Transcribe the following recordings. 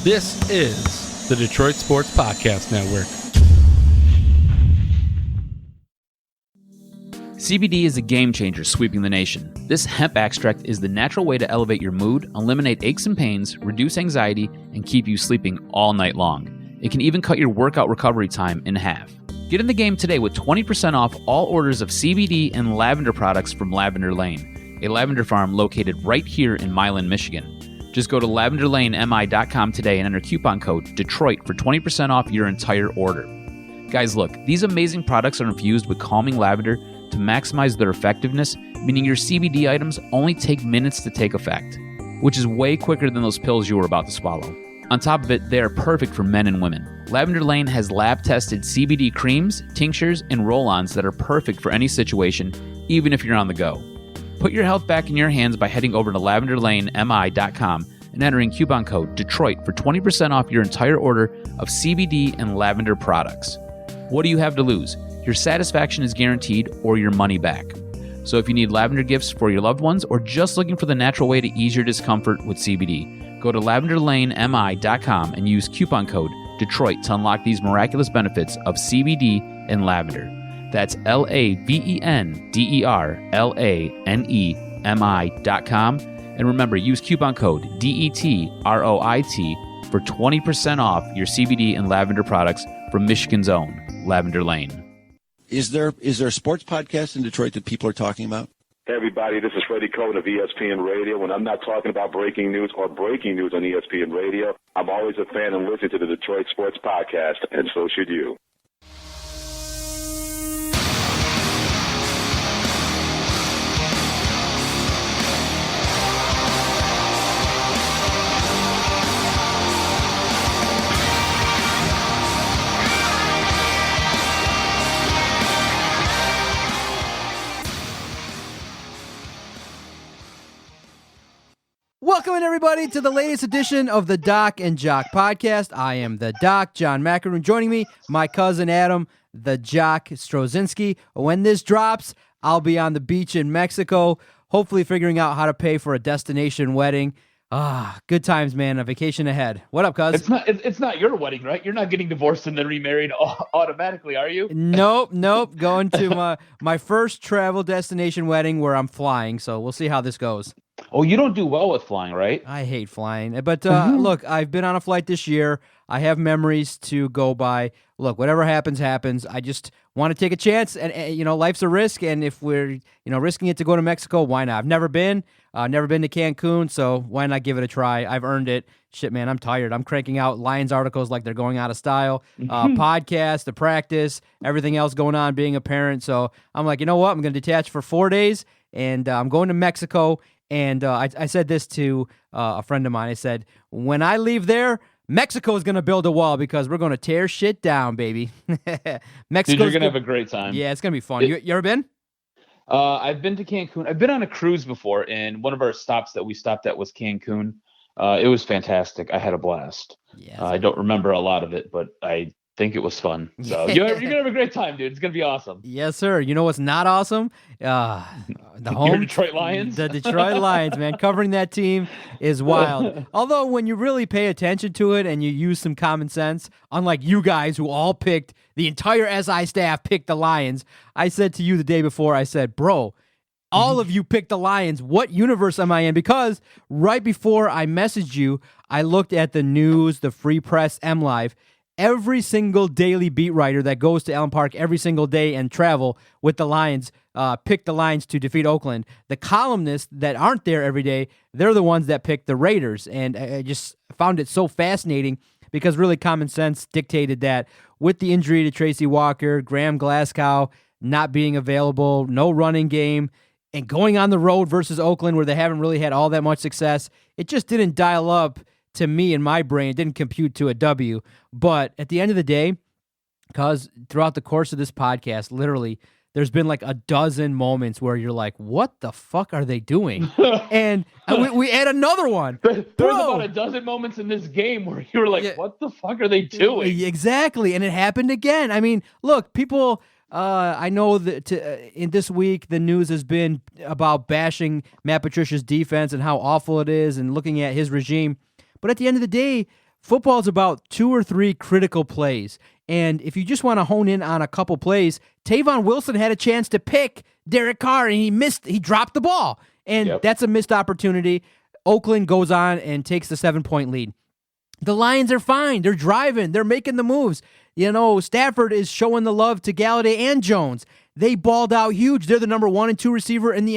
This is the Detroit Sports Podcast Network. CBD is a game changer sweeping the nation. This hemp extract is the natural way to elevate your mood, eliminate aches and pains, reduce anxiety, and keep you sleeping all night long. It can even cut your workout recovery time in half. Get in the game today with 20% off all orders of CBD and lavender products from Lavender Lane, a lavender farm located right here in Milan, Michigan. Just go to lavenderlanemi.com today and enter coupon code Detroit for 20% off your entire order. Guys, look, these amazing products are infused with calming lavender to maximize their effectiveness, meaning your CBD items only take minutes to take effect, which is way quicker than those pills you were about to swallow. On top of it, they are perfect for men and women. Lavender Lane has lab-tested CBD creams, tinctures, and roll-ons that are perfect for any situation, even if you're on the go. Put your health back in your hands by heading over to lavenderlanemi.com and entering coupon code Detroit for 20% off your entire order of CBD and lavender products. What do you have to lose? Your satisfaction is guaranteed or your money back. So if you need lavender gifts for your loved ones or just looking for the natural way to ease your discomfort with CBD, go to lavenderlanemi.com and use coupon code Detroit to unlock these miraculous benefits of CBD and lavender. That's lavenderlanemi.com. And remember, use coupon code DETROIT for 20% off your CBD and lavender products from Michigan's own Lavender Lane. Is there a sports podcast in Detroit that people are talking about? Hey, everybody, this is Freddie Cohen of ESPN Radio. When I'm not talking about breaking news or breaking news on ESPN Radio, I'm always a fan and listen to the Detroit Sports Podcast, and so should you. Welcome, everybody, to the latest edition of the DocNJock podcast. I am the Doc, John McEnroe. Joining me, my cousin Adam, the Jock Strozinski. When this drops, I'll be on the beach in Mexico, hopefully figuring out how to pay for a destination wedding. Good times, man. A vacation ahead. What up, cuz? It's not your wedding, right? You're not getting divorced and then remarried automatically, are you? Nope. Going to my first travel destination wedding where I'm flying, so we'll see how this goes. Oh, you don't do well with flying, right? I hate flying. But look, I've been on a flight this year. I have memories to go by. Look, whatever happens, happens. I just want to take a chance, and life's a risk. And if we're risking it to go to Mexico, why not? I've never been to Cancun, so why not give it a try? I've earned it. Shit, man, I'm tired. I'm cranking out Lions articles like they're going out of style. Podcast, the practice, everything else going on, being a parent. So I'm like, you know what? I'm going to detach for 4 days, and I'm going to Mexico. And I said this to a friend of mine. I said, when I leave there, Mexico is going to build a wall because we're going to tear shit down, baby. Mexico, you're going to have a great time. Yeah, it's going to be fun. You ever been? I've been to Cancun. I've been on a cruise before, and one of our stops that we stopped at was Cancun. It was fantastic. I had a blast. Yeah, I don't remember a lot of it, but I think it was fun. So you're going to have a great time, dude. It's going to be awesome. Yes, sir. You know what's not awesome? The home Detroit Lions. The Detroit Lions, man. Covering that team is wild. Although when you really pay attention to it and you use some common sense, unlike you guys who all picked, the entire SI staff picked the Lions. I said to you the day before, I said, bro, all of you picked the Lions. What universe am I in? Because right before I messaged you, I looked at the news, the Free Press, MLive. Every single daily beat writer that goes to Allen Park every single day and travel with the Lions pick the Lions to defeat Oakland. The columnists that aren't there every day, they're the ones that pick the Raiders. And I just found it so fascinating because really common sense dictated that with the injury to Tracy Walker, Graham Glasgow not being available, no running game, and going on the road versus Oakland where they haven't really had all that much success, it just didn't dial up to me in my brain. It didn't compute to a W. But at the end of the day, because throughout the course of this podcast, literally, there's been like a dozen moments where you're like, what the fuck are they doing? And we add another one. There's about a dozen moments in this game where you were like, what the fuck are they doing? Exactly. And it happened again. I mean, look, people... I know that in this week, the news has been about bashing Matt Patricia's defense and how awful it is and looking at his regime. But at the end of the day, football is about 2 or 3 critical plays. And if you just want to hone in on a couple plays, Tavon Wilson had a chance to pick Derek Carr, and he dropped the ball. And that's a missed opportunity. Oakland goes on and takes the 7-point lead. The Lions are fine. They're driving. They're making the moves. Stafford is showing the love to Golladay and Jones. They balled out huge. They're the number 1 and 2 receiver in the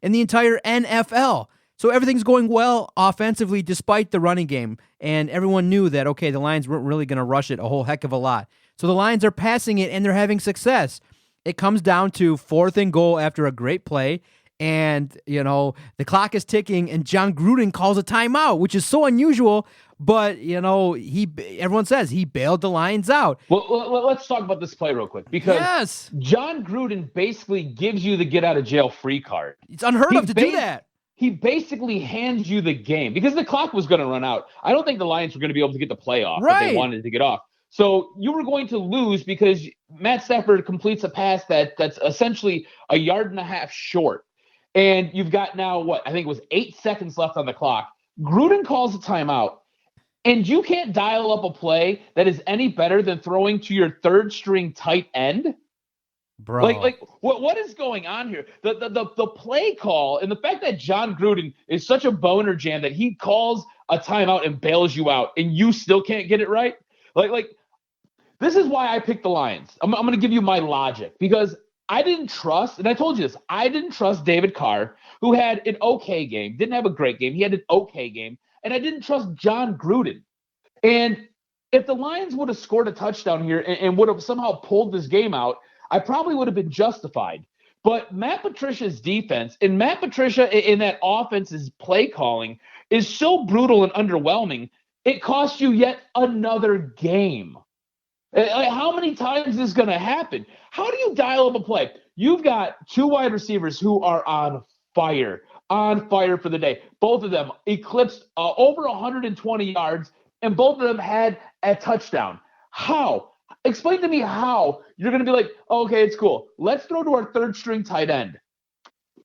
entire NFL. So everything's going well offensively despite the running game. And everyone knew that, okay, the Lions weren't really going to rush it a whole heck of a lot. So the Lions are passing it, and they're having success. It comes down to 4th and goal after a great play. And, the clock is ticking, and John Gruden calls a timeout, which is so unusual. But, everyone says he bailed the Lions out. Well, let's talk about this play real quick. Because John Gruden basically gives you the get-out-of-jail-free card. It's unheard of to do that. He basically hands you the game because the clock was going to run out. I don't think the Lions were going to be able to get the play off if they wanted to get off. So you were going to lose because Matt Stafford completes a pass that's essentially a 1.5 yards short. And you've got now, I think it was 8 seconds left on the clock. Gruden calls a timeout. And you can't dial up a play that is any better than throwing to your 3rd-string tight end? Bro. What is going on here? The play call and the fact that John Gruden is such a boner jam that he calls a timeout and bails you out and you still can't get it right. This is why I picked the Lions. I'm going to give you my logic because I didn't trust, and I told you this, I didn't trust David Carr, who had an okay game, didn't have a great game. He had an okay game, and I didn't trust John Gruden. And if the Lions would have scored a touchdown here and would have somehow pulled this game out, I probably would have been justified. But Matt Patricia's defense and Matt Patricia in that offense's play calling is so brutal and underwhelming, it costs you yet another game. How many times is this going to happen? How do you dial up a play? You've got 2 wide receivers who are on fire for the day. Both of them eclipsed over 120 yards, and both of them had a touchdown. How? Explain to me how you're going to be like, oh, okay, it's cool. Let's throw to our 3rd-string tight end.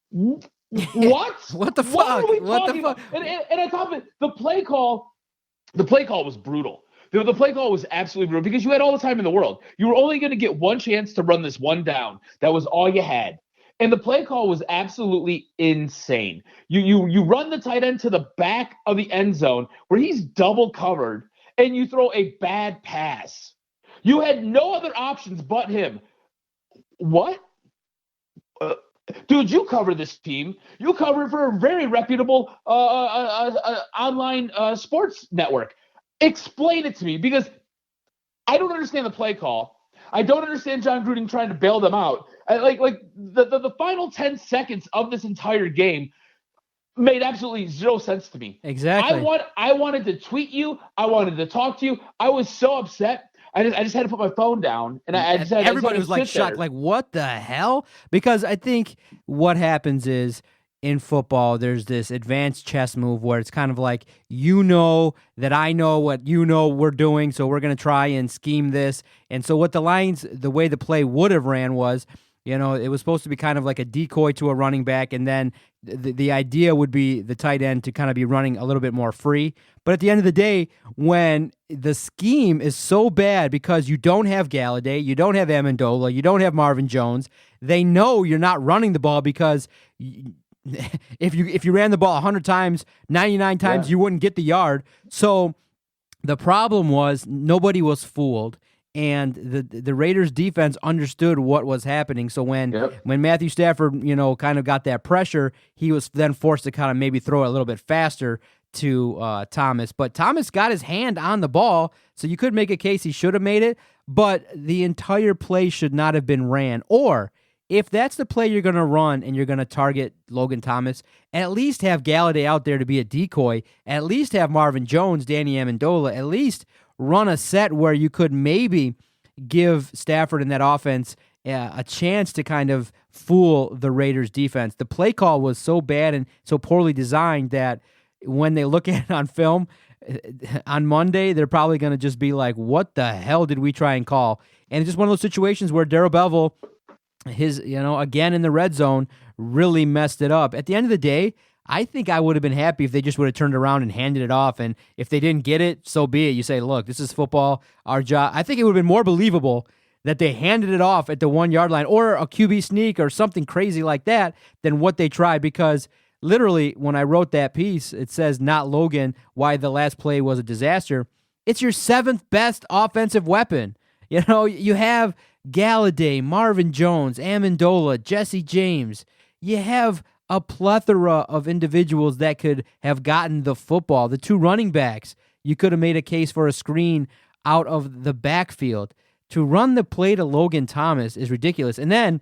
What? What the fuck? What are we talking about? And I thought the play call was brutal. The play call was absolutely brutal because you had all the time in the world. You were only going to get one chance to run this one down. That was all you had. And the play call was absolutely insane. You run the tight end to the back of the end zone where he's double covered, and you throw a bad pass. You had no other options but him. What? Dude, you cover this team. You cover it for a very reputable online sports network. Explain it to me because I don't understand the play call. I don't understand John Gruden trying to bail them out. The final 10 seconds of this entire game made absolutely zero sense to me. Exactly. I wanted to tweet you. I wanted to talk to you. I was so upset. I just had to put my phone down, and everybody was like shocked, like what the hell? Because I think what happens is in football, there's this advanced chess move where it's kind of like that I know what we're doing, so we're going to try and scheme this. And so what the Lions, the way the play would have ran was, it was supposed to be kind of like a decoy to a running back, and then the idea would be the tight end to kind of be running a little bit more free. But at the end of the day, when the scheme is so bad because you don't have Golladay, you don't have Amendola, you don't have Marvin Jones, they know you're not running the ball because if you ran the ball 100 times, 99 times, you wouldn't get the yard. So the problem was nobody was fooled. And the Raiders defense understood what was happening. So when Matthew Stafford, kind of got that pressure, he was then forced to kind of maybe throw it a little bit faster to Thomas. But Thomas got his hand on the ball, so you could make a case he should have made it, but the entire play should not have been ran. Or if that's the play you're going to run and you're going to target Logan Thomas, at least have Golladay out there to be a decoy. At least have Marvin Jones, Danny Amendola, at least run a set where you could maybe give Stafford and that offense a chance to kind of fool the Raiders defense. The play call was so bad and so poorly designed that when they look at it on film on Monday, they're probably going to just be like, what the hell did we try and call? And it's just one of those situations where Darrell Bevell, again in the red zone, really messed it up. At the end of the day, I think I would have been happy if they just would have turned around and handed it off. And if they didn't get it, so be it. You say, look, this is football, our job. I think it would have been more believable that they handed it off at the 1 yard line or a QB sneak or something crazy like that than what they tried. Because literally, when I wrote that piece, it says not Logan, why the last play was a disaster. It's your 7th best offensive weapon. You know, you have Golladay, Marvin Jones, Amendola, Jesse James. You have a plethora of individuals that could have gotten the football. The 2 running backs, you could have made a case for a screen out of the backfield. To run the play to Logan Thomas is ridiculous. And then,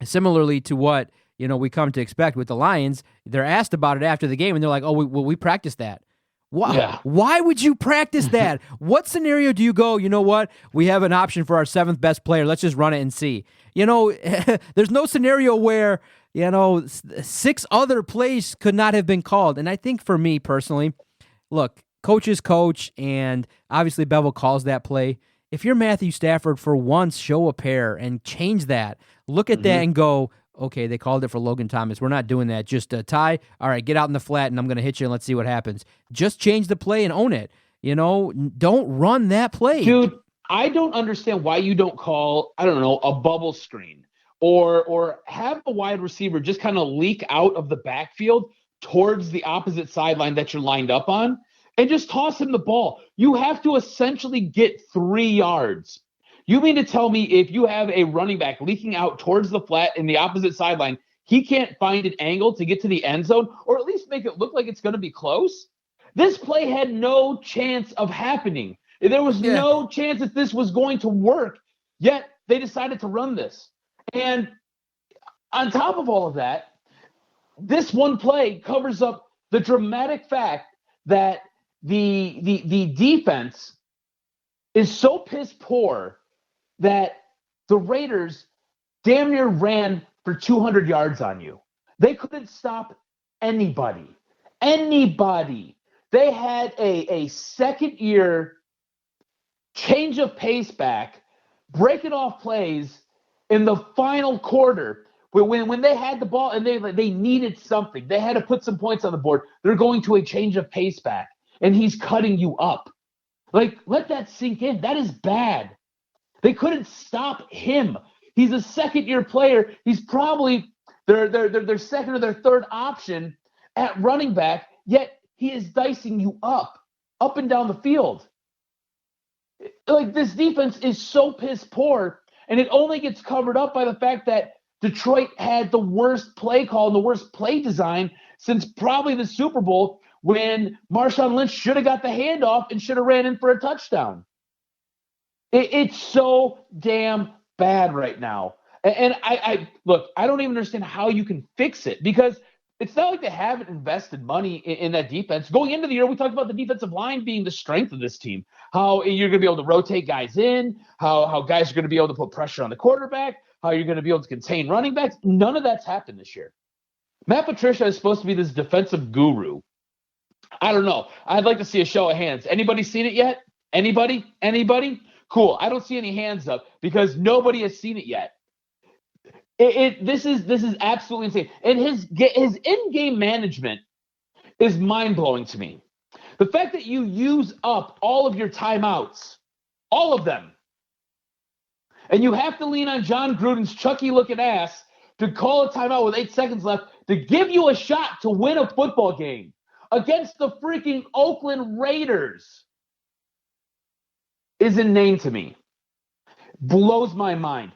similarly to what we come to expect with the Lions, they're asked about it after the game, and they're like, "Oh, we practiced that." Why? Yeah. Why would you practice that? What scenario do you go, you know what? We have an option for our 7th best player. Let's just run it and see. There's no scenario where 6 other plays could not have been called. And I think for me personally, look, coaches coach, and obviously Bevel calls that play. If you're Matthew Stafford, for once, show a pair and change that. Look at that and go, okay, they called it for Logan Thomas. We're not doing that. Just Ty, all right, get out in the flat, and I'm going to hit you, and let's see what happens. Just change the play and own it. Don't run that play. Dude, I don't understand why you don't call, I don't know, a bubble screen or have the wide receiver just kind of leak out of the backfield towards the opposite sideline that you're lined up on and just toss him the ball. You have to essentially get 3 yards. You mean to tell me if you have a running back leaking out towards the flat in the opposite sideline, he can't find an angle to get to the end zone or at least make it look like it's going to be close? This play had no chance of happening. There was no chance that this was going to work, yet they decided to run this. And on top of all of that, this one play covers up the dramatic fact that the defense is so piss poor that the Raiders damn near ran for 200 yards on you. They couldn't stop anybody. Anybody. They had a second-year change of pace back, breaking off plays in the final quarter when they had the ball and they needed something. They had to put some points on the board. They're going to a change of pace back, and he's cutting you up. Like, let that sink in. That is bad. They couldn't stop him. He's a second-year player. He's probably their second or their third option at running back, yet he is dicing you up and down the field. Like, this defense is so piss poor, and it only gets covered up by the fact that Detroit had the worst play call and the worst play design since probably the Super Bowl when Marshawn Lynch should have got the handoff and should have ran in for a touchdown. It's so damn bad right now. And I look, I don't even understand how you can fix it because it's not like they haven't invested money in that defense. Going into the year, we talked about the defensive line being the strength of this team, how you're going to be able to rotate guys in, how guys are going to be able to put pressure on the quarterback, how you're going to be able to contain running backs. None of that's happened this year. Matt Patricia is supposed to be this defensive guru. I don't know. I'd like to see a show of hands. Anybody seen it yet? Anybody? Cool. I don't see any hands up because nobody has seen it yet. This is absolutely insane. And his in-game management is mind-blowing to me. The fact that you use up all of your timeouts, all of them, and you have to lean on John Gruden's Chucky-looking ass to call a timeout with 8 seconds left to give you a shot to win a football game against the freaking Oakland Raiders is inane to me. Blows my mind.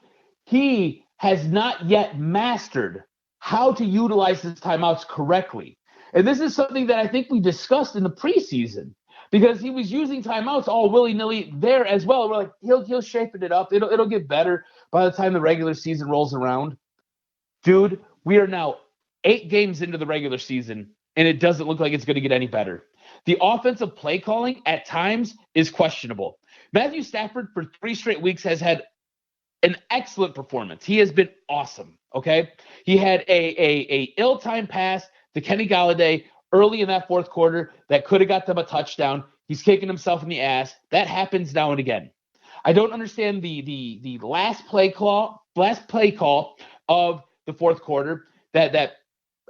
He has not yet mastered how to utilize his timeouts correctly. And this is something that I think we discussed in the preseason because he was using timeouts all willy-nilly there as well. We're like, he'll shape it up. It'll get better by the time the regular season rolls around. Dude, we are now 8 games into the regular season, and it doesn't look like it's going to get any better. The offensive play calling at times is questionable. Matthew Stafford for 3 straight weeks has had an excellent performance. He has been awesome, okay? He had a ill-timed pass to Kenny Golladay early in that fourth quarter that could have got them a touchdown. He's kicking himself in the ass. That happens now and again. I don't understand the last play call of the fourth quarter that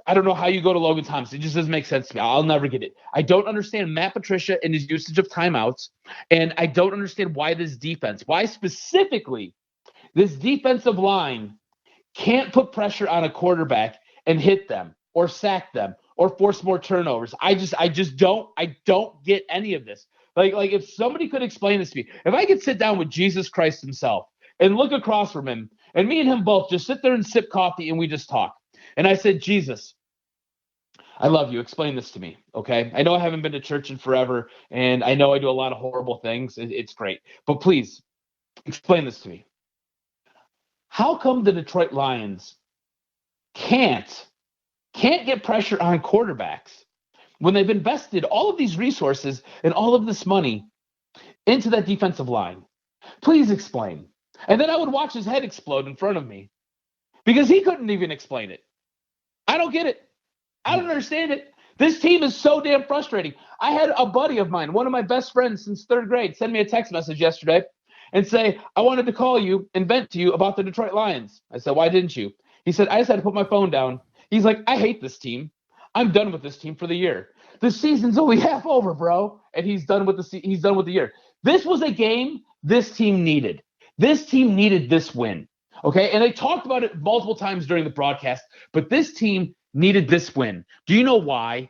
I don't know how you go to Logan Thomas. It just doesn't make sense to me. I'll never get it. I don't understand Matt Patricia and his usage of timeouts, and I don't understand why this defense, why specifically this defensive line can't put pressure on a quarterback and hit them or sack them or force more turnovers. I just don't get any of this. Like if somebody could explain this to me, if I could sit down with Jesus Christ himself and look across from him, and me and him both just sit there and sip coffee and we just talk. And I said, Jesus, I love you. Explain this to me, okay? I know I haven't been to church in forever, and I know I do a lot of horrible things. It's great. But please, explain this to me. How come the Detroit Lions can't get pressure on quarterbacks when they've invested all of these resources and all of this money into that defensive line? Please explain. And then I would watch his head explode in front of me because he couldn't even explain it. I don't get it. I don't understand it. This team is so damn frustrating. I had a buddy of mine, one of my best friends since 3rd grade, send me a text message yesterday and say, I wanted to call you and vent to you about the Detroit Lions. I said, why didn't you? He said, I just had to put my phone down. He's like, I hate this team. I'm done with this team for the year. The season's only half over, bro. And he's done with the year. This was a game this team needed. This team needed this win. Okay. And I talked about it multiple times during the broadcast, but this team needed this win. Do you know why?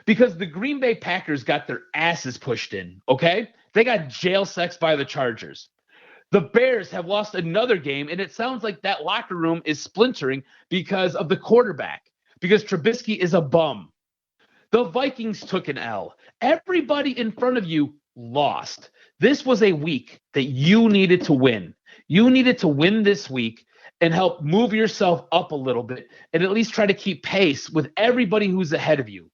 Because the Green Bay Packers got their asses pushed in. Okay. They got jail sexed by the Chargers. The Bears have lost another game, and it sounds like that locker room is splintering because of the quarterback, because Trubisky is a bum. The Vikings took an L. Everybody in front of you lost. This was a week that you needed to win. You needed to win this week and help move yourself up a little bit and at least try to keep pace with everybody who's ahead of you.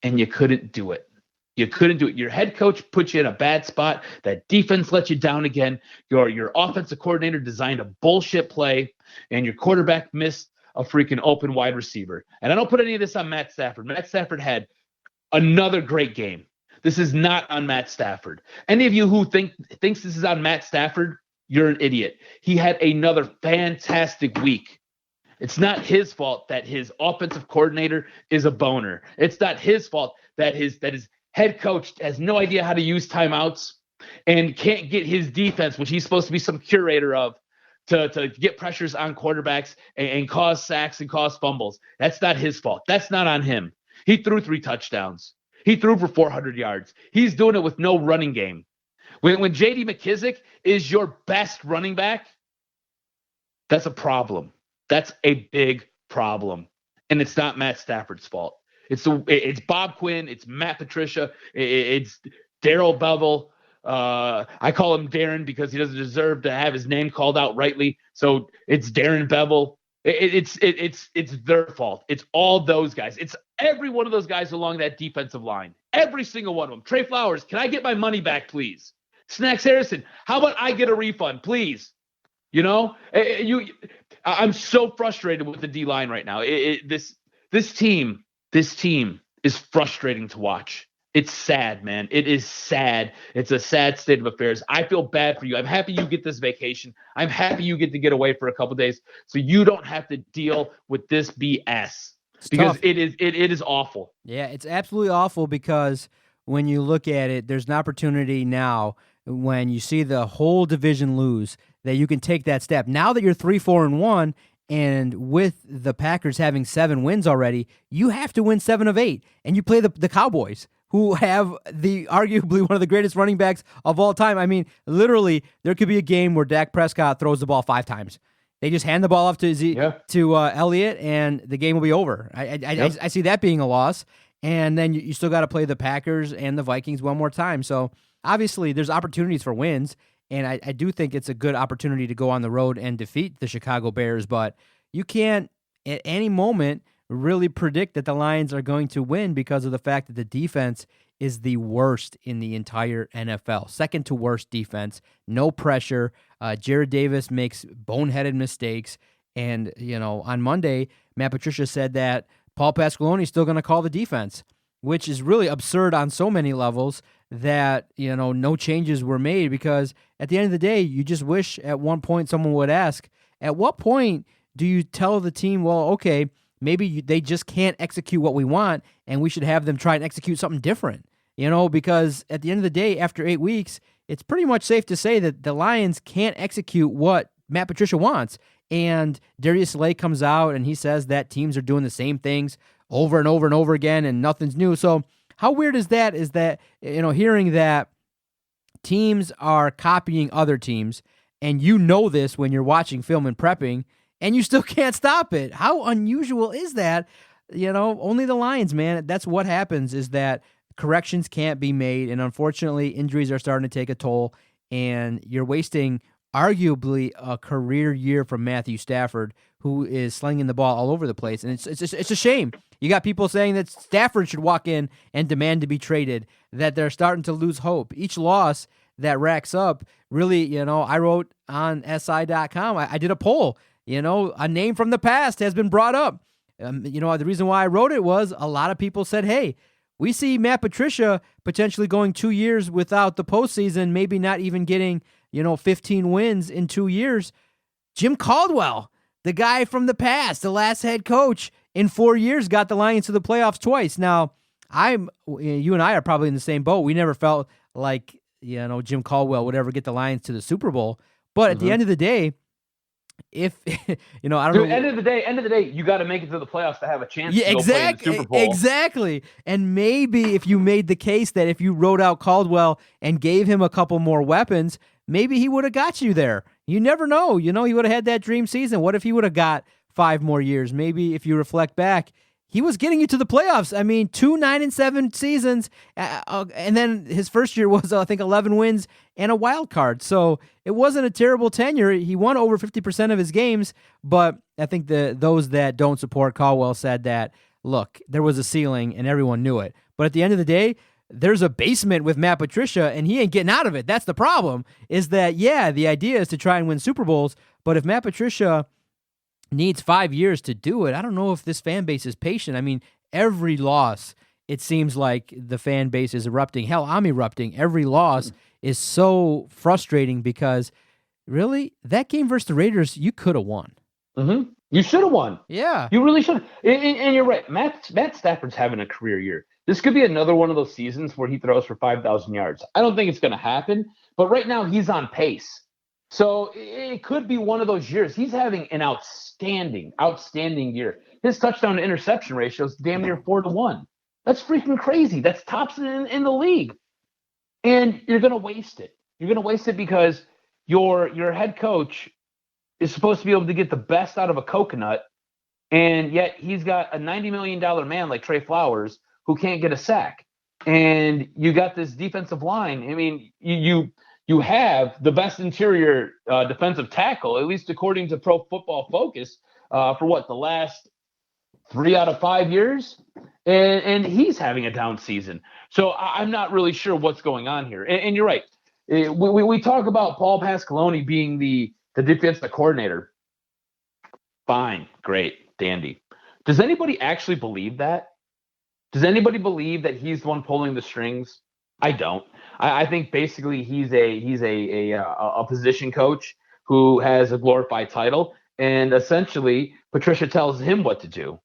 And you couldn't do it. You couldn't do it. Your head coach put you in a bad spot. That defense let you down again. Your offensive coordinator designed a bullshit play, and your quarterback missed a freaking open wide receiver. And I don't put any of this on Matt Stafford. Matt Stafford had another great game. This is not on Matt Stafford. Any of you who thinks this is on Matt Stafford, you're an idiot. He had another fantastic week. It's not his fault that his offensive coordinator is a boner. It's not his fault that his head coach has no idea how to use timeouts and can't get his defense, which he's supposed to be some curator of, to get pressures on quarterbacks and cause sacks and cause fumbles. That's not his fault. That's not on him. He threw 3 touchdowns. He threw for 400 yards. He's doing it with no running game. When J.D. McKissic is your best running back, that's a problem. That's a big problem. And it's not Matt Stafford's fault. It's Bob Quinn. It's Matt Patricia. It's Darrell Bevel. I call him Darren because he doesn't deserve to have his name called out rightly. So it's Darren Bevel. It's their fault. It's all those guys. It's every one of those guys along that defensive line. Every single one of them. Trey Flowers, can I get my money back, please? Snacks Harrison, how about I get a refund, please? You know, I'm so frustrated with the D line right now. This team is frustrating to watch. It's sad, man. It is sad. It's a sad state of affairs. I feel bad for you. I'm happy you get this vacation. I'm happy you get to get away for a couple days so you don't have to deal with this BS. It's because tough. it is awful. Yeah, it's absolutely awful because when you look at it, there's an opportunity now when you see the whole division lose that you can take that step. Now that you're 3-4-1, and with the Packers having 7 wins already, you have to win 7 of 8, and you play the Cowboys, who have arguably one of the greatest running backs of all time. I mean, literally, there could be a game where Dak Prescott throws the ball 5 times. They just hand the ball off to Elliott, and the game will be over. I see that being a loss. And then you still got to play the Packers and the Vikings one more time. So obviously, there's opportunities for wins, and I do think it's a good opportunity to go on the road and defeat the Chicago Bears. But you can't at any moment really predict that the Lions are going to win because of the fact that the defense is the worst in the entire NFL. Second to worst defense, no pressure. Jared Davis makes boneheaded mistakes. And, on Monday, Matt Patricia said that Paul Pasqualoni is still going to call the defense, which is really absurd on so many levels that, no changes were made because at the end of the day, you just wish at one point someone would ask, at what point do you tell the team, well, okay, maybe they just can't execute what we want, and we should have them try and execute something different. Because at the end of the day, after 8 weeks, it's pretty much safe to say that the Lions can't execute what Matt Patricia wants. And Darius Slay comes out and he says that teams are doing the same things over and over and over again and nothing's new. So how weird is that, hearing that teams are copying other teams, and this when you're watching film and prepping, and you still can't stop it. How unusual is that? Only the Lions, man. That's what happens, is that corrections can't be made, and unfortunately, injuries are starting to take a toll, and you're wasting arguably a career year from Matthew Stafford, who is slinging the ball all over the place, and it's a shame. You got people saying that Stafford should walk in and demand to be traded, that they're starting to lose hope. Each loss that racks up, really, I wrote on SI.com, I did a poll, a name from the past has been brought up. The reason why I wrote it was a lot of people said, hey, we see Matt Patricia potentially going 2 years without the postseason, maybe not even getting, 15 wins in 2 years. Jim Caldwell, the guy from the past, the last head coach in 4 years, got the Lions to the playoffs twice. Now, you and I are probably in the same boat. We never felt like, Jim Caldwell would ever get the Lions to the Super Bowl. But at the end of the day, if I don't know. End of the day, you got to make it to the playoffs to have a chance to go play in the Super Bowl. Exactly. And maybe if you made the case that if you wrote out Caldwell and gave him a couple more weapons, maybe he would have got you there. You never know. He would have had that dream season. What if he would have got 5 more years? Maybe if you reflect back, he was getting you to the playoffs. I mean, 2 9-7 seasons, and then his first year was, I think, 11 wins and a wild card. So it wasn't a terrible tenure. He won over 50% of his games, but I think those that don't support Caldwell said that, look, there was a ceiling and everyone knew it. But at the end of the day, there's a basement with Matt Patricia, and he ain't getting out of it. That's the problem, is that, the idea is to try and win Super Bowls, but if Matt Patricia needs 5 years to do it, I don't know if this fan base is patient. I mean, every loss, it seems like the fan base is erupting. Hell, I'm erupting. Every loss is so frustrating because, really, that game versus the Raiders, you could have won. Mm-hmm. You should have won. Yeah. You really should. And you're right. Matt Stafford's having a career year. This could be another one of those seasons where he throws for 5,000 yards. I don't think it's going to happen, but right now he's on pace. So it could be one of those years. He's having an outstanding year. His touchdown to interception ratio is damn near 4-1. That's freaking crazy. That's tops in the league. And you're going to waste it. You're going to waste it because your head coach is supposed to be able to get the best out of a coconut, and yet he's got a $90 million man like Trey Flowers who can't get a sack. And you got this defensive line. I mean, you have the best interior defensive tackle, at least according to Pro Football Focus, for the last 3 out of 5 years, and he's having a down season. So I'm not really sure what's going on here. And you're right. We talk about Paul Pasqualoni being the defensive coordinator. Fine, great, dandy. Does anybody actually believe that? Does anybody believe that he's the one pulling the strings? I don't. I think basically he's a position coach who has a glorified title, and essentially Patricia tells him what to do.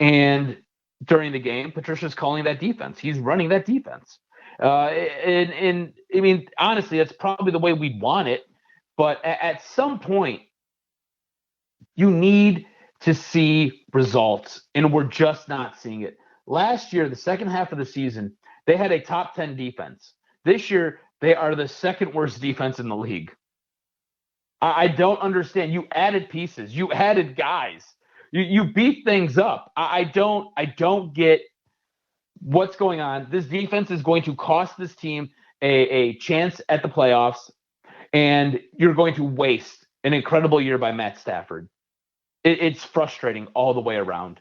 And during the game, Patricia's calling that defense. He's running that defense. And I mean, honestly, that's probably the way we'd want it. But at some point, you need to see results, and we're just not seeing it. Last year, the second half of the season, they had a top 10 defense. This year, they are the second worst defense in the league. I don't understand. You added pieces. You added guys. You beat things up. I don't get what's going on. This defense is going to cost this team a chance at the playoffs, and you're going to waste an incredible year by Matt Stafford. It's frustrating all the way around.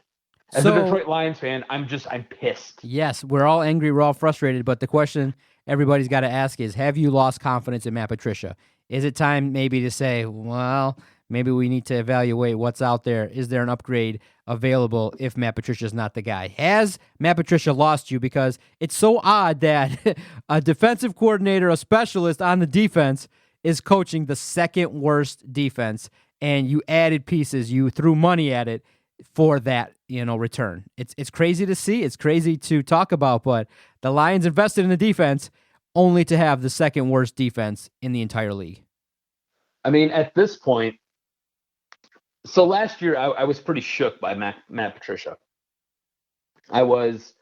As a Detroit Lions fan, I'm pissed. Yes, we're all angry, we're all frustrated, but the question everybody's got to ask is, have you lost confidence in Matt Patricia? Is it time maybe to say, well, maybe we need to evaluate what's out there? Is there an upgrade available if Matt Patricia's not the guy? Has Matt Patricia lost you? Because it's so odd that a defensive coordinator, a specialist on the defense, is coaching the second worst defense, and you added pieces, you threw money at it. for that, return. It's crazy to see. It's crazy to talk about, but the Lions invested in the defense only to have the second worst defense in the entire league. I mean, at this point, so last year I was pretty shook by Matt Patricia. I was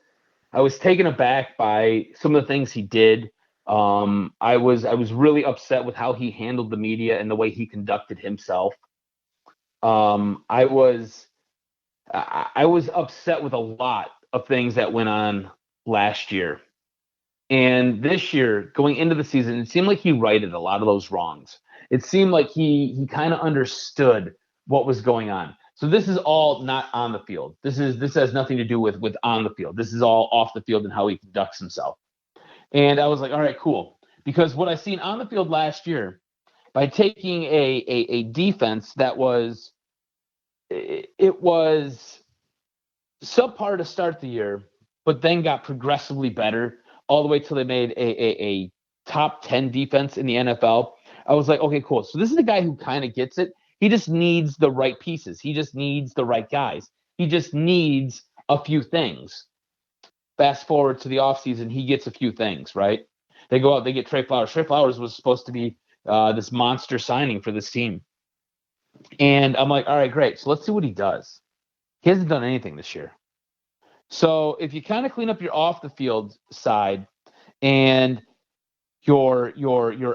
taken aback by some of the things he did. I was really upset with how he handled the media and the way he conducted himself. I was upset with a lot of things that went on last year. And this year, going into the season, it seemed like he righted a lot of those wrongs. It seemed like he kind of understood what was going on. So this is all not on the field. This has nothing to do with on the field. This is all off the field and how he conducts himself. And I was like, all right, cool. Because what I seen on the field last year, by taking a defense that was subpar to start the year, but then got progressively better all the way till they made a top 10 defense in the NFL. I was like, okay, cool. So this is a guy who kind of gets it. He just needs the right pieces. He just needs the right guys. He just needs a few things. Fast forward to the offseason, he gets a few things, right? They go out, they get Trey Flowers. Trey Flowers was supposed to be this monster signing for this team. And I'm like, all right, great. So let's see what he does. He hasn't done anything this year. So if you kind of clean up your off the field side and your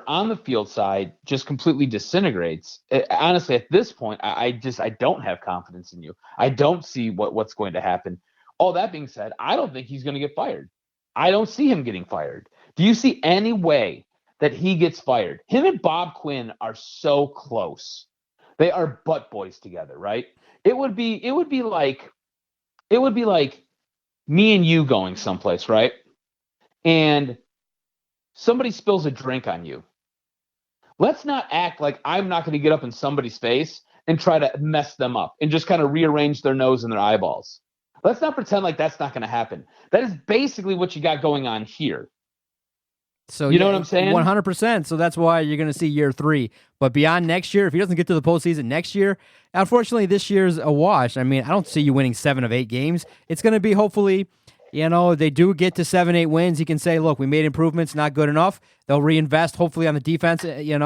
on the field side just completely disintegrates. Honestly, at this point, I don't have confidence in you. I don't see what's going to happen. All that being said, I don't think he's going to get fired. I don't see him getting fired. Do you see any way that he gets fired? Him and Bob Quinn are so close. They are butt boys together, right? It would be like me and you going someplace, right? And somebody spills a drink on you. Let's not act like I'm not going to get up in somebody's face and try to mess them up and just kind of rearrange their nose and their eyeballs. Let's not pretend like that's not going to happen. That is basically what you got going on here. So you know what I'm saying? 100%. So that's why you're going to see year 3. But beyond next year, if he doesn't get to the postseason next year, unfortunately, this year's a wash. I mean, I don't see you winning 7 of 8 games. It's going to be hopefully, they do get to 7, 8 wins. He can say, look, we made improvements, not good enough. They'll reinvest hopefully on the defense, in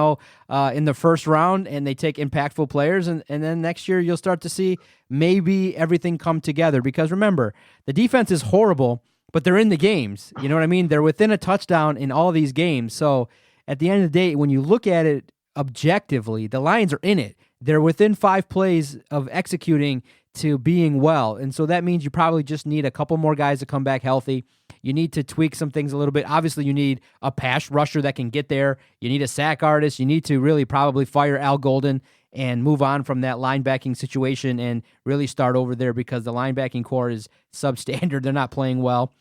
the first round, and they take impactful players. And then next year you'll start to see maybe everything come together. Because remember, the defense is horrible, but they're in the games. You know what I mean? They're within a touchdown in all these games. So at the end of the day, when you look at it objectively, the Lions are in it. They're within 5 plays of executing to being well. And so that means you probably just need a couple more guys to come back healthy. You need to tweak some things a little bit. Obviously, you need a pass rusher that can get there. You need a sack artist. You need to really probably fire Al Golden and move on from that linebacking situation and really start over there because the linebacking core is substandard. They're not playing well.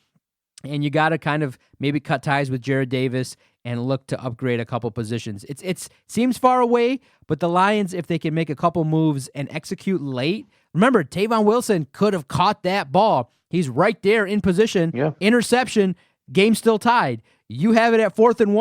And you got to kind of maybe cut ties with Jared Davis and look to upgrade a couple positions. It seems far away, but the Lions, if they can make a couple moves and execute late, remember, Tavon Wilson could have caught that ball. He's right there in position. Yeah. Interception, game still tied. You have it at 4th and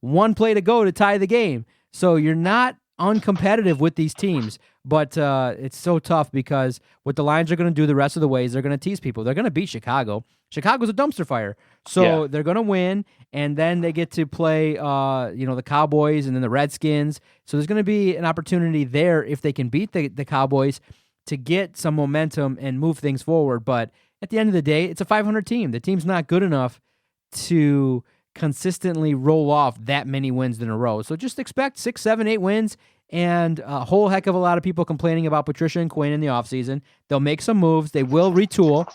1 play to go to tie the game. So you're not uncompetitive with these teams, but it's so tough because what the Lions are going to do the rest of the way is they're going to tease people. They're going to beat Chicago. Chicago's a dumpster fire. So they're going to win, and then they get to play the Cowboys and then the Redskins. So there's going to be an opportunity there if they can beat the Cowboys to get some momentum and move things forward. But at the end of the day, it's a 500 team. The team's not good enough to consistently roll off that many wins in a row. So just expect 6, 7, 8 wins and a whole heck of a lot of people complaining about Patricia and Quinn in the offseason. They'll make some moves. They will retool.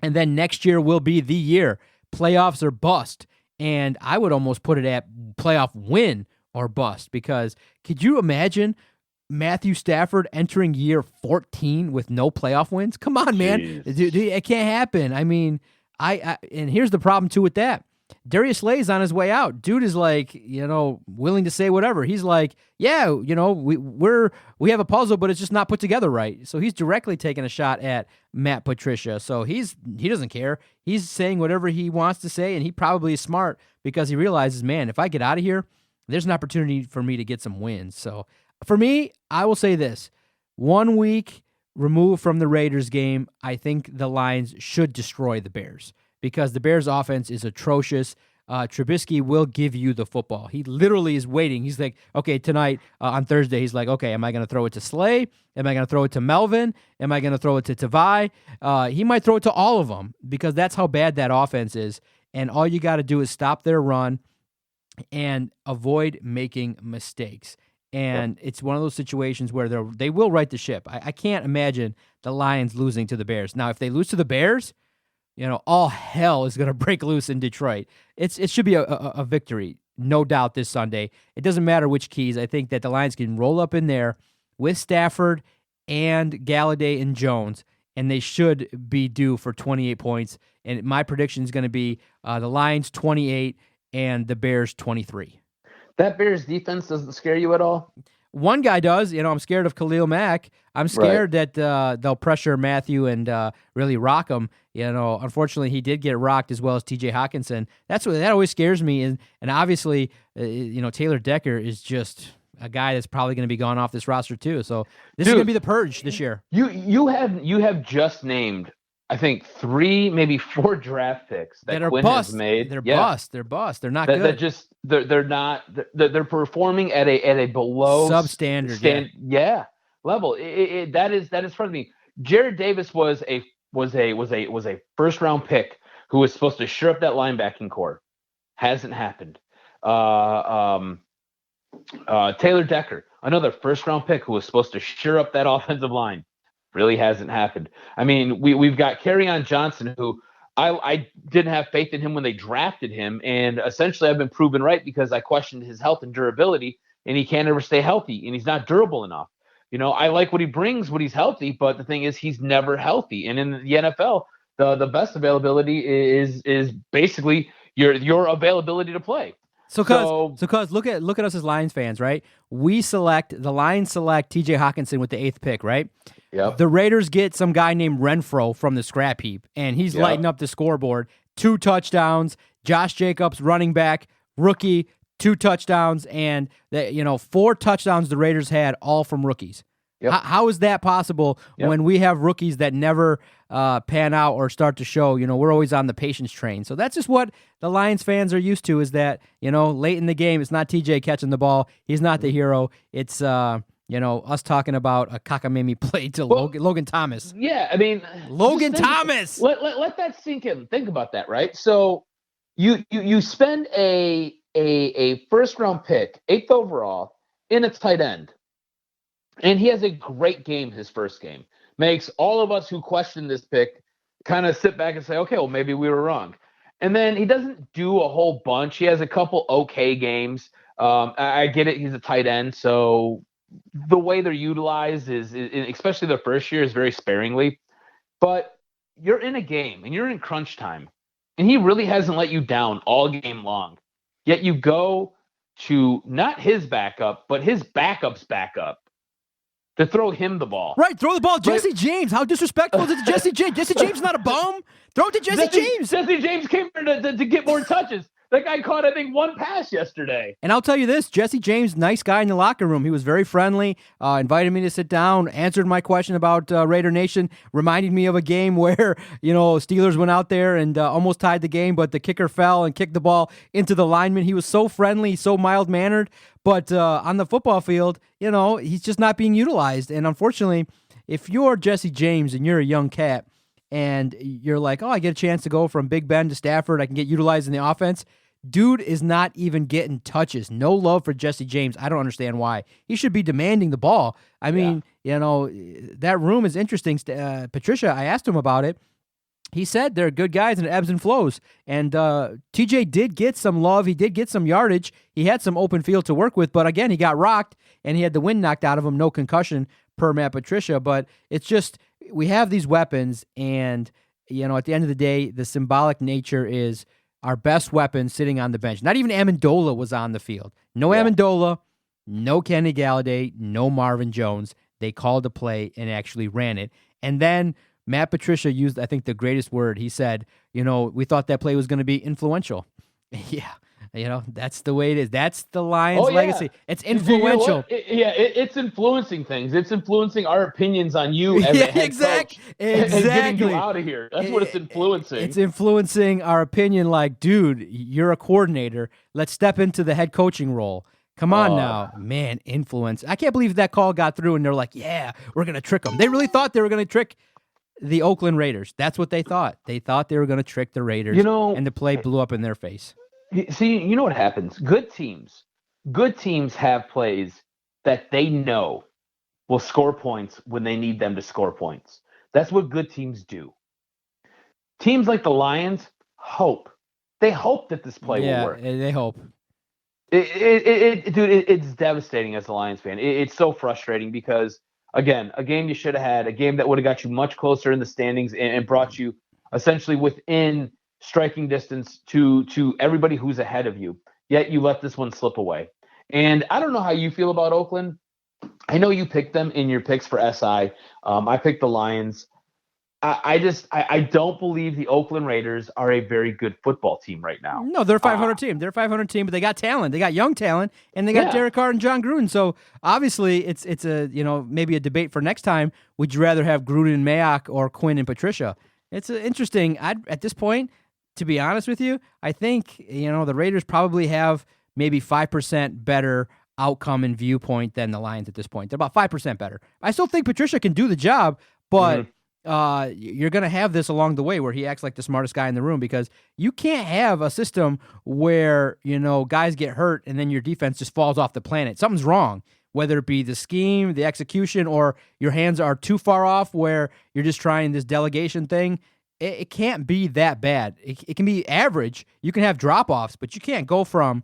And then next year will be the year. Playoffs or bust. And I would almost put it at playoff win or bust because could you imagine Matthew Stafford entering year 14 with no playoff wins? Come on, man. Dude, it can't happen. I mean, and here's the problem, too, with that. Darius Slay's on his way out. Dude is like, willing to say whatever. He's like, yeah, we have a puzzle, but it's just not put together right. So he's directly taking a shot at Matt Patricia. So he doesn't care. He's saying whatever he wants to say, and he probably is smart because he realizes, man, if I get out of here, there's an opportunity for me to get some wins. So for me, I will say this. 1 week removed from the Raiders game, I think the Lions should destroy the Bears because the Bears' offense is atrocious. Trubisky will give you the football. He literally is waiting. He's like, okay, tonight on Thursday, he's like, okay, am I going to throw it to Slay? Am I going to throw it to Melvin? Am I going to throw it to Tavai? He might throw it to all of them because that's how bad that offense is. And all you got to do is stop their run and avoid making mistakes. And it's one of those situations where they will right the ship. I can't imagine the Lions losing to the Bears. Now, if they lose to the Bears, all hell is going to break loose in Detroit. It should be a victory, no doubt, this Sunday. It doesn't matter which keys. I think that the Lions can roll up in there with Stafford and Golladay and Jones, and they should be due for 28 points. And my prediction is going to be the Lions 28 and the Bears 23. That Bears defense doesn't scare you at all? One guy does. I'm scared of Khalil Mack. I'm scared that they'll pressure Matthew and really rock him. Unfortunately, he did get rocked as well as T.J. Hawkinson. That always scares me. And obviously, Taylor Decker is just a guy that's probably going to be gone off this roster too. So this is going to be the purge this year. You have just named, I think, 3, maybe 4 draft picks that Quinn has made. They're bust. They're bust. They're not good. They're not. They're performing at a below substandard level. That is front of me. Jared Davis was a first round pick who was supposed to shore up that linebacking core. Hasn't happened. Taylor Decker, another first round pick who was supposed to shore up that offensive line. Really hasn't happened. I mean, we've got Kerryon Johnson, who I didn't have faith in him when they drafted him, and essentially I've been proven right because I questioned his health and durability, and he can't ever stay healthy, and he's not durable enough. I like what he brings when he's healthy, but the thing is he's never healthy. And in the NFL, the best availability is basically your availability to play. So, cuz look at us as Lions fans, right? The Lions select T.J. Hawkinson with the 8th pick, right? Yep. The Raiders get some guy named Renfro from the scrap heap, and he's lighting up the scoreboard. 2 touchdowns. Josh Jacobs, running back, rookie, 2 touchdowns, and 4 touchdowns the Raiders had, all from rookies. Yep. How is that possible when we have rookies that never pan out or start to show? We're always on the patience train. So that's just what the Lions fans are used to, is that, late in the game, it's not TJ catching the ball. He's not the hero. It's, us talking about a cockamamie play to Logan Thomas. Yeah, I mean, Logan Thomas. Let that sink in. Think about that, right? So you spend a first round pick, 8th overall, in a tight end. And he has a great game his first game. Makes all of us who question this pick kind of sit back and say, okay, well, maybe we were wrong. And then he doesn't do a whole bunch. He has a couple okay games. I get it. He's a tight end. So the way they're utilized is especially the first year, is very sparingly. But you're in a game and you're in crunch time. And he really hasn't let you down all game long. Yet you go to not his backup, but his backup's backup to throw him the ball. Right, throw the ball. Jesse James. How disrespectful is it to Jesse James? Jesse James is not a bum. Throw it to Jesse James. Jesse James came here to get more touches. That guy caught, I think, 1 pass yesterday. And I'll tell you this, Jesse James, nice guy in the locker room. He was very friendly, invited me to sit down, answered my question about Raider Nation, reminded me of a game where, Steelers went out there and almost tied the game, but the kicker fell and kicked the ball into the lineman. He was so friendly, so mild-mannered, but on the football field, he's just not being utilized. And unfortunately, if you're Jesse James and you're a young cat and you're like, I get a chance to go from Big Ben to Stafford, I can get utilized in the offense, dude is not even getting touches. No love for Jesse James. I don't understand why. He should be demanding the ball. I mean, that room is interesting. Patricia, I asked him about it. He said they're good guys and it ebbs and flows. And TJ did get some love. He did get some yardage. He had some open field to work with. But again, he got rocked and he had the wind knocked out of him. No concussion per Matt Patricia. But it's just, we have these weapons. And, at the end of the day, the symbolic nature is our best weapon sitting on the bench. Not even Amendola was on the field. No Amendola, no Kenny Golladay, no Marvin Jones. They called a play and actually ran it. And then Matt Patricia used, I think, the greatest word. He said, we thought that play was going to be influential. Yeah. that's the way it is. That's the Lions' legacy. It's You know influential. what? It's influencing things. It's influencing our opinions on you as a head coach. And getting you out of here. That's what it's influencing. It's influencing our opinion like, dude, you're a coordinator. Let's step into the head coaching role. Come on now. Man, influence. I can't believe that call got through and they're like, yeah, we're going to trick them. They really thought they were going to trick the Oakland Raiders. That's what they thought. They thought they were going to trick the Raiders, and the play blew up in their face. See, you know what happens? Good teams have plays that they know will score points when they need them to score points. That's what good teams do. Teams like the Lions hope. They hope that this play will work. Yeah, they hope. Dude, it's devastating as a Lions fan. It's so frustrating because, again, a game you should have had, a game that would have got you much closer in the standings and brought you essentially within striking distance to everybody who's ahead of you, yet you let this one slip away. And I don't know how you feel about Oakland. I know you picked them in your picks for SI. I picked the Lions. I don't believe the Oakland Raiders are a very good football team right now. No, they're a 500 team. They're a 500 team, but they got talent. They got young talent, and they got Derek Carr and John Gruden. So obviously, it's a maybe a debate for next time. Would you rather have Gruden and Mayock or Quinn and Patricia? It's interesting. At this point, to be honest with you, I think the Raiders probably have maybe 5% better outcome and viewpoint than the Lions at this point. They're about 5% better. I still think Patricia can do the job, but you're going to have this along the way where he acts like the smartest guy in the room, because you can't have a system where, guys get hurt and then your defense just falls off the planet. Something's wrong, whether it be the scheme, the execution, or your hands are too far off where you're just trying this delegation thing. It can't be that bad. It can be average. You can have drop-offs, but you can't go from,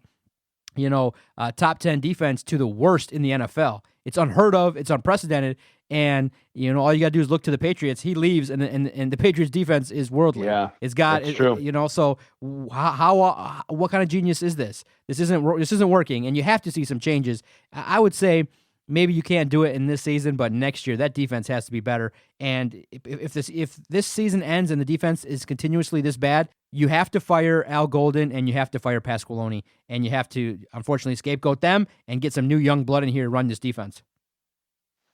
top 10 defense to the worst in the NFL. It's unheard of. It's unprecedented. And, all you got to do is look to the Patriots. He leaves, and the Patriots defense is worldly. Yeah, it's got, that's true. So how what kind of genius is this? This isn't working, and you have to see some changes. I would say maybe you can't do it in this season, but next year that defense has to be better. And if this season ends and the defense is continuously this bad, you have to fire Al Golden and you have to fire Pasqualoni, and you have to, unfortunately, scapegoat them and get some new young blood in here to run this defense.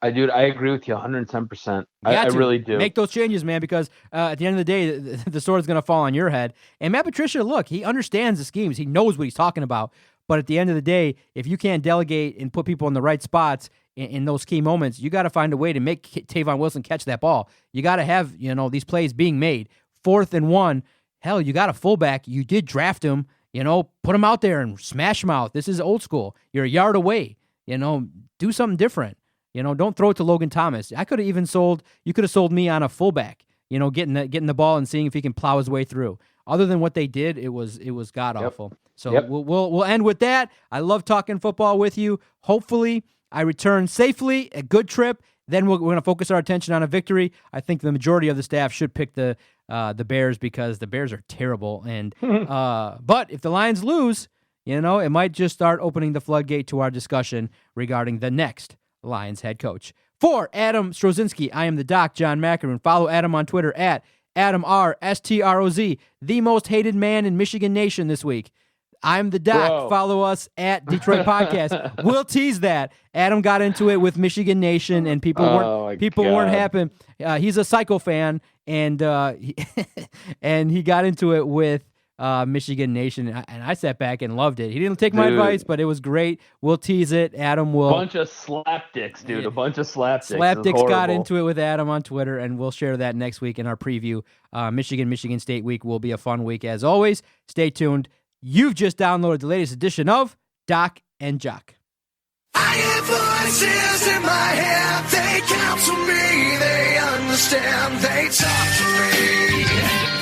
I agree with you 110%. I really do. Make those changes, man, because at the end of the day, the sword is going to fall on your head. And Matt Patricia, look, he understands the schemes. He knows what he's talking about. But at the end of the day, if you can't delegate and put people in the right spots in those key moments, you got to find a way to make Tavon Wilson catch that ball. You got to have, these plays being made. 4th and 1, hell, you got a fullback. You did draft him, put him out there and smash him out. This is old school. You're a yard away. Do something different. Don't throw it to Logan Thomas. You could have sold me on a fullback, getting the ball and seeing if he can plow his way through. Other than what they did, it was god awful. So we'll end with that. I love talking football with you. Hopefully I return safely, a good trip. Then we're going to focus our attention on a victory. I think the majority of the staff should pick the Bears, because the Bears are terrible. And but if the Lions lose, it might just start opening the floodgate to our discussion regarding the next Lions head coach. For Adam Strozinski, I am the Doc, John Mackerman. Follow Adam on Twitter at AdamRSTROZ, the most hated man in Michigan Nation this week. I'm the Doc. Bro. Follow us at Detroit Podcast. We'll tease that. Adam got into it with Michigan Nation, and people weren't happy. He's a Psycho fan, and he got into it with Michigan Nation, and I sat back and loved it. He didn't take my advice, but it was great. We'll tease it. Adam will. Bunch of slapdicks, dude. Yeah. A bunch of slapdicks. Slapdicks got into it with Adam on Twitter, and we'll share that next week in our preview. Michigan State week will be a fun week as always. Stay tuned. You've just downloaded the latest edition of Doc and Jock. I hear voices in my head. They counsel me. They understand. They talk to me.